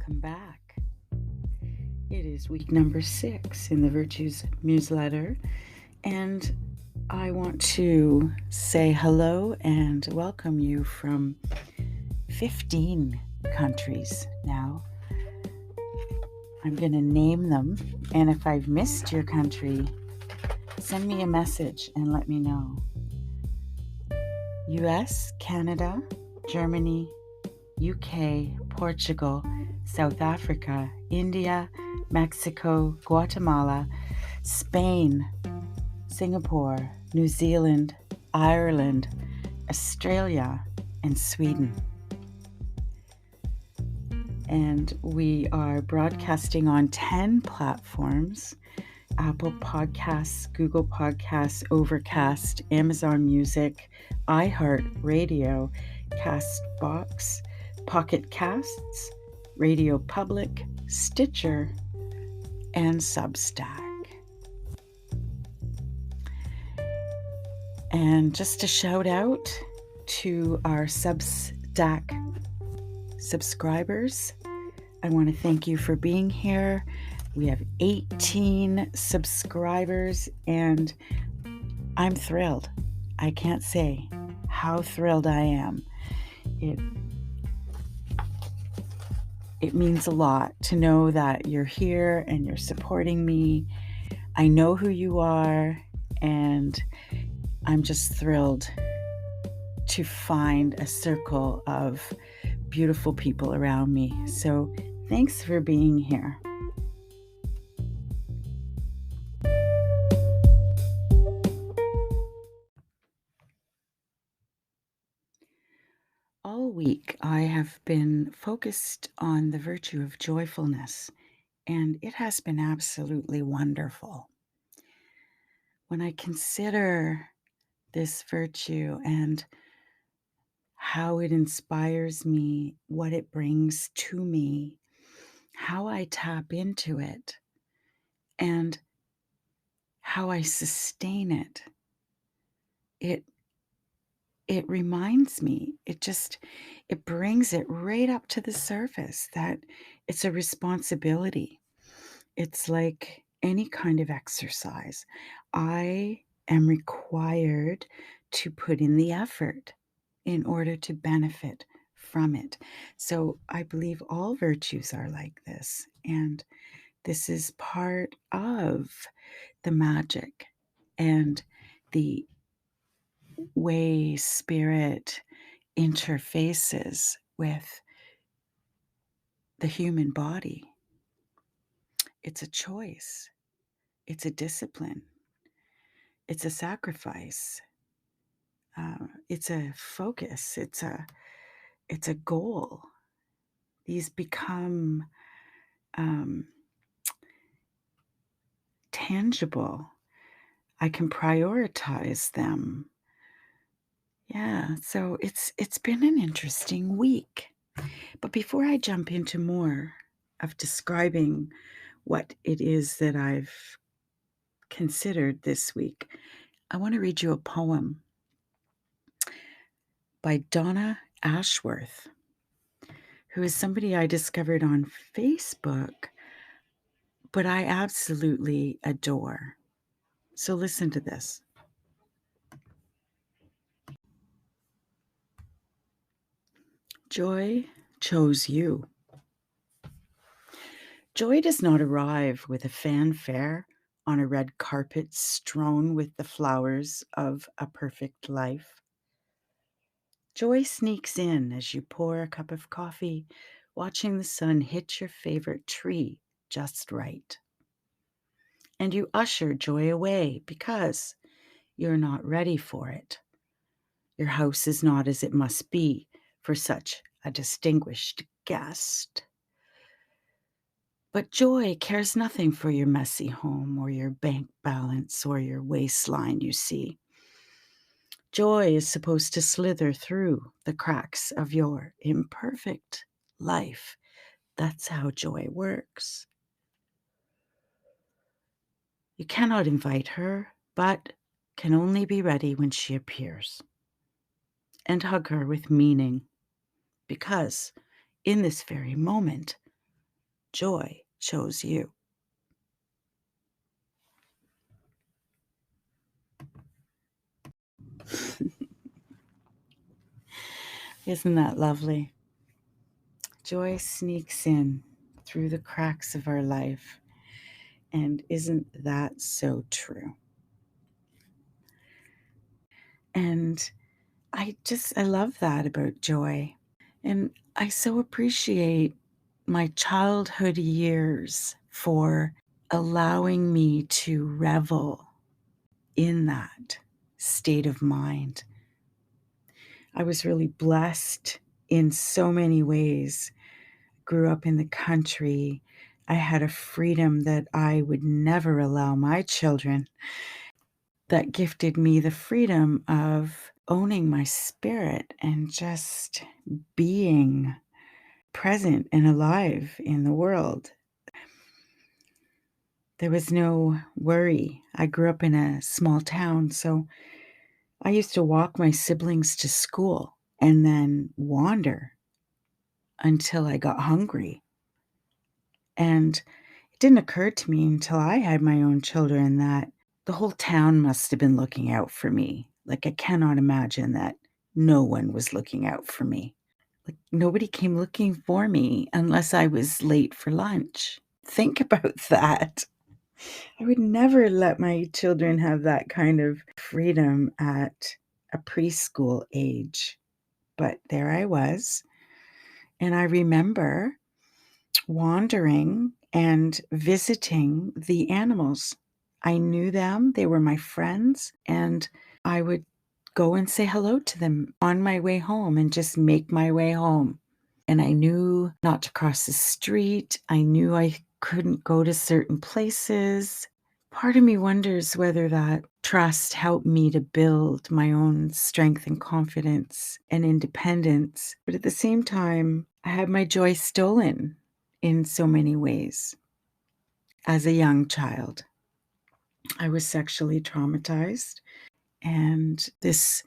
welcome back. It is week number 6 in the Virtues Museletter, and I want to say hello and welcome you from 15 countries now. I'm going to name them, and if I've missed your country, send me a message and let me know. US, Canada, Germany, UK, Portugal, South Africa, India, Mexico, Guatemala, Spain, Singapore, New Zealand, Ireland, Australia, and Sweden. And we are broadcasting on 10 platforms: Apple Podcasts, Google Podcasts, Overcast, Amazon Music, iHeartRadio, Castbox, Pocket Casts, Radio Public, Stitcher, and Substack. And just a shout out to our Substack subscribers. I want to thank you for being here. We have 18 subscribers, and I'm thrilled. I can't say how thrilled I am. It means a lot to know that you're here and you're supporting me. I know who you are, and I'm just thrilled to find a circle of beautiful people around me. So thanks for being here. All week, I have been focused on the virtue of joyfulness, and it has been absolutely wonderful. When I consider this virtue and how it inspires me, what it brings to me, how I tap into it, and how I sustain it, it reminds me, it brings it right up to the surface that it's a responsibility. It's like any kind of exercise. I am required to put in the effort in order to benefit from it. So I believe all virtues are like this. And this is part of the magic and the way spirit interfaces with the human body. It's a choice. It's a discipline. It's a sacrifice. It's a focus. It's a goal. These become tangible. I can prioritize them. Yeah, so it's been an interesting week. But before I jump into more of describing what it is that I've considered this week, I want to read you a poem by Donna Ashworth, who is somebody I discovered on Facebook, but I absolutely adore. So listen to this. Joy chose you. Joy does not arrive with a fanfare on a red carpet strewn with the flowers of a perfect life. Joy sneaks in as you pour a cup of coffee, watching the sun hit your favorite tree just right. And you usher joy away because you're not ready for it. Your house is not as it must be for such a distinguished guest. But joy cares nothing for your messy home or your bank balance or your waistline, you see. Joy is supposed to slither through the cracks of your imperfect life. That's how joy works. You cannot invite her, but can only be ready when she appears. And hug her with meaning, because in this very moment, Joy chose you. Isn't that lovely? Joy sneaks in through the cracks of our life. And isn't that so true? And I love that about joy. And I so appreciate my childhood years for allowing me to revel in that state of mind. I was really blessed in so many ways. Grew up in the country. I had a freedom that I would never allow my children, that gifted me the freedom of owning my spirit and just being present and alive in the world. There was no worry. I grew up in a small town, so I used to walk my siblings to school and then wander until I got hungry. And it didn't occur to me until I had my own children that the whole town must have been looking out for me. Like, I cannot imagine that no one was looking out for me. Like, nobody came looking for me unless I was late for lunch. Think about that. I would never let my children have that kind of freedom at a preschool age. But there I was. And I remember wandering and visiting the animals. I knew them, they were my friends, and I would go and say hello to them on my way home and just make my way home. And I knew not to cross the street. I knew I couldn't go to certain places. Part of me wonders whether that trust helped me to build my own strength and confidence and independence. But at the same time, I had my joy stolen in so many ways. As a young child, I was sexually traumatized, and this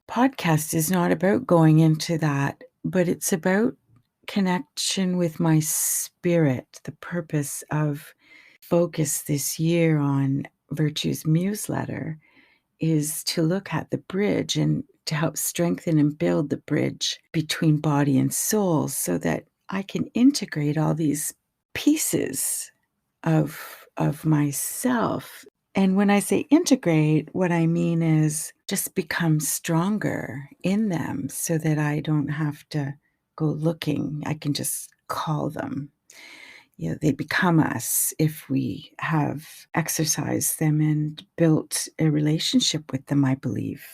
podcast is not about going into that, but it's about connection with my spirit. The purpose of focus this year on Virtue's Museletter is to look at the bridge and to help strengthen and build the bridge between body and soul so that I can integrate all these pieces of myself. And when I say integrate, what I mean is just become stronger in them so that I don't have to go looking. I can just call them. You know, they become us if we have exercised them and built a relationship with them, I believe.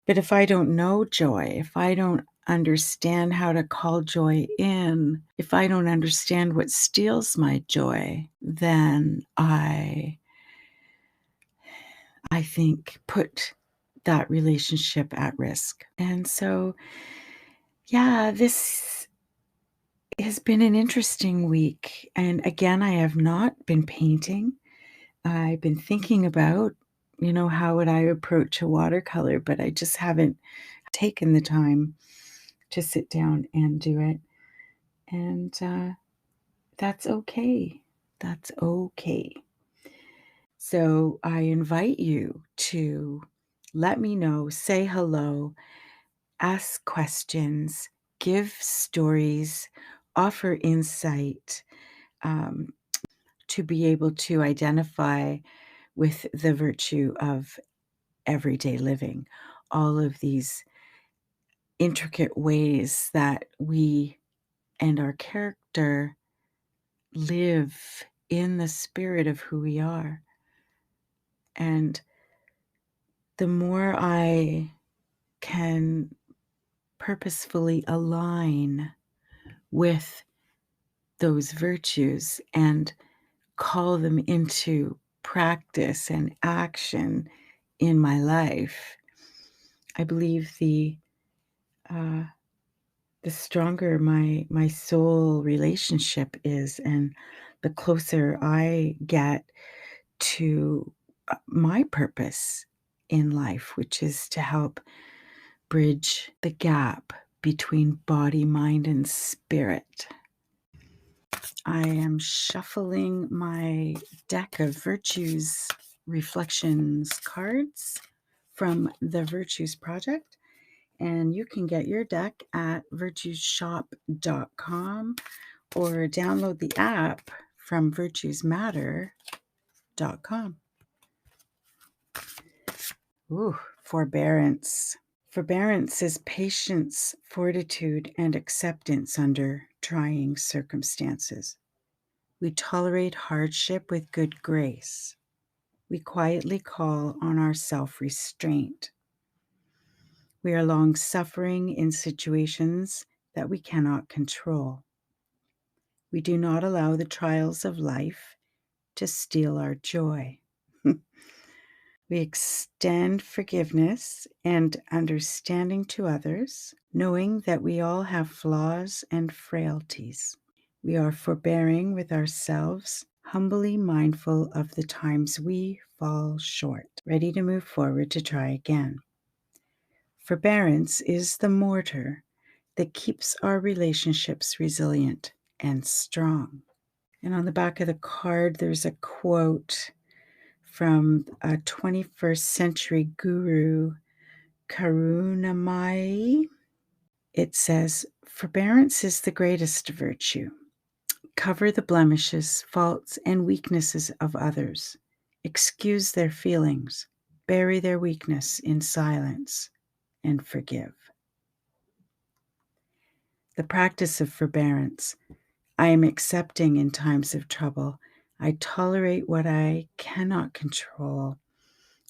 But if I don't know joy, if I don't understand how to call joy in, if I don't understand what steals my joy, then I think put that relationship at risk. And so, yeah, this has been an interesting week. And again, I have not been painting. I've been thinking about, how would I approach a watercolor, but I just haven't taken the time to sit down and do it. And that's okay. That's okay. So I invite you to let me know, say hello, ask questions, give stories, offer insight, um, to be able to identify with the virtue of everyday living, all of these intricate ways that we and our character live in the spirit of who we are. And the more I can purposefully align with those virtues and call them into practice and action in my life, I believe uh, the stronger my soul relationship is, and the closer I get to my purpose in life, which is to help bridge the gap between body, mind, and spirit. I am shuffling my deck of Virtues Reflections cards from the Virtues Project, and you can get your deck at virtuesshop.com or download the app from virtuesmatter.com. Ooh, Forbearance. Forbearance is patience, fortitude, and acceptance under trying circumstances. We tolerate hardship with good grace. We quietly call on our self-restraint. We are long-suffering in situations that we cannot control. We do not allow the trials of life to steal our joy. We extend forgiveness and understanding to others, knowing that we all have flaws and frailties. We are forbearing with ourselves, humbly mindful of the times we fall short, ready to move forward to try again. Forbearance is the mortar that keeps our relationships resilient and strong. And on the back of the card, there's a quote from a 21st century guru, Karunamai. It says, "Forbearance is the greatest virtue. Cover the blemishes, faults, and weaknesses of others. Excuse their feelings. Bury their weakness in silence and forgive." The practice of forbearance. I am accepting in times of trouble. I tolerate what I cannot control.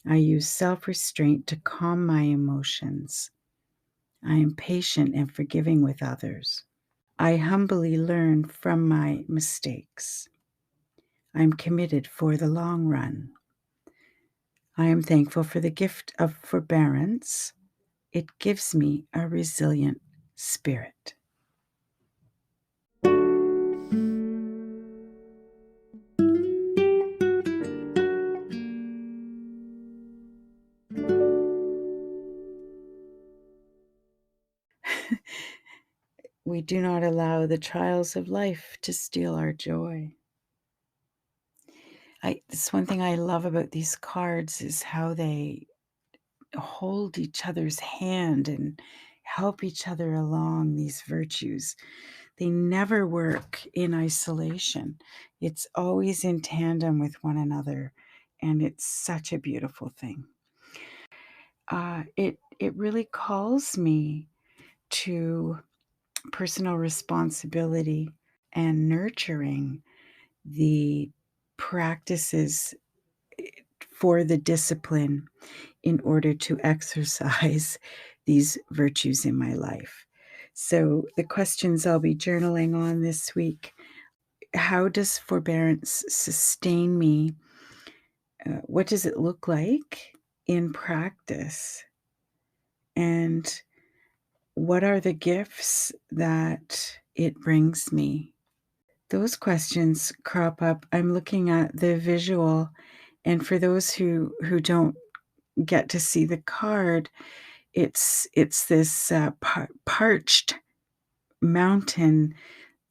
I use self-restraint to calm my emotions. I am patient and forgiving with others. I humbly learn from my mistakes. I am committed for the long run. I am thankful for the gift of forbearance. It gives me a resilient spirit. We do not allow the trials of life to steal our joy. This one thing I love about these cards is how they hold each other's hand and help each other along these virtues. They never work in isolation. It's always in tandem with one another, and it's such a beautiful thing. It really calls me to personal responsibility and nurturing the practices for the discipline in order to exercise these virtues in my life. So the questions I'll be journaling on this week: how does forbearance sustain me? What does it look like in practice? And what are the gifts that it brings me? Those questions crop up. I'm looking at the visual, and for those who don't get to see the card, it's this parched mountain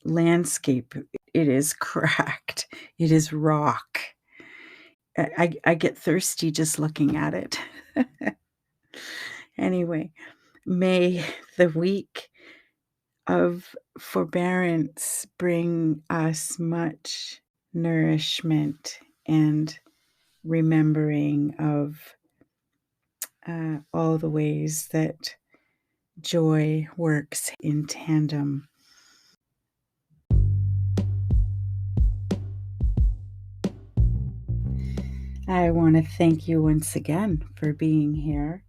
landscape. It is cracked. It is rock. I get thirsty just looking at it. Anyway, may the week of forbearance bring us much nourishment and remembering of all the ways that joy works in tandem. I want to thank you once again for being here.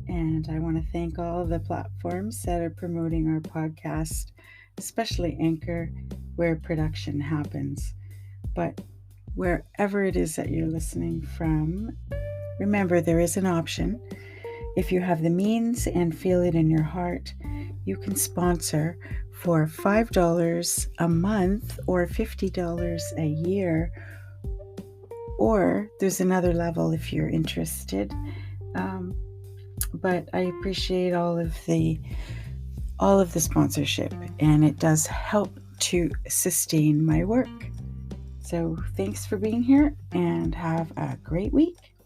And I want to thank all of the platforms that are promoting our podcast, especially Anchor, where production happens. But wherever it is that you're listening from, remember there is an option. If you have the means and feel it in your heart, you can sponsor for $5 a month or $50 a year. Or there's another level if you're interested. But I appreciate all of the sponsorship, and it does help to sustain my work. So thanks for being here and have a great week.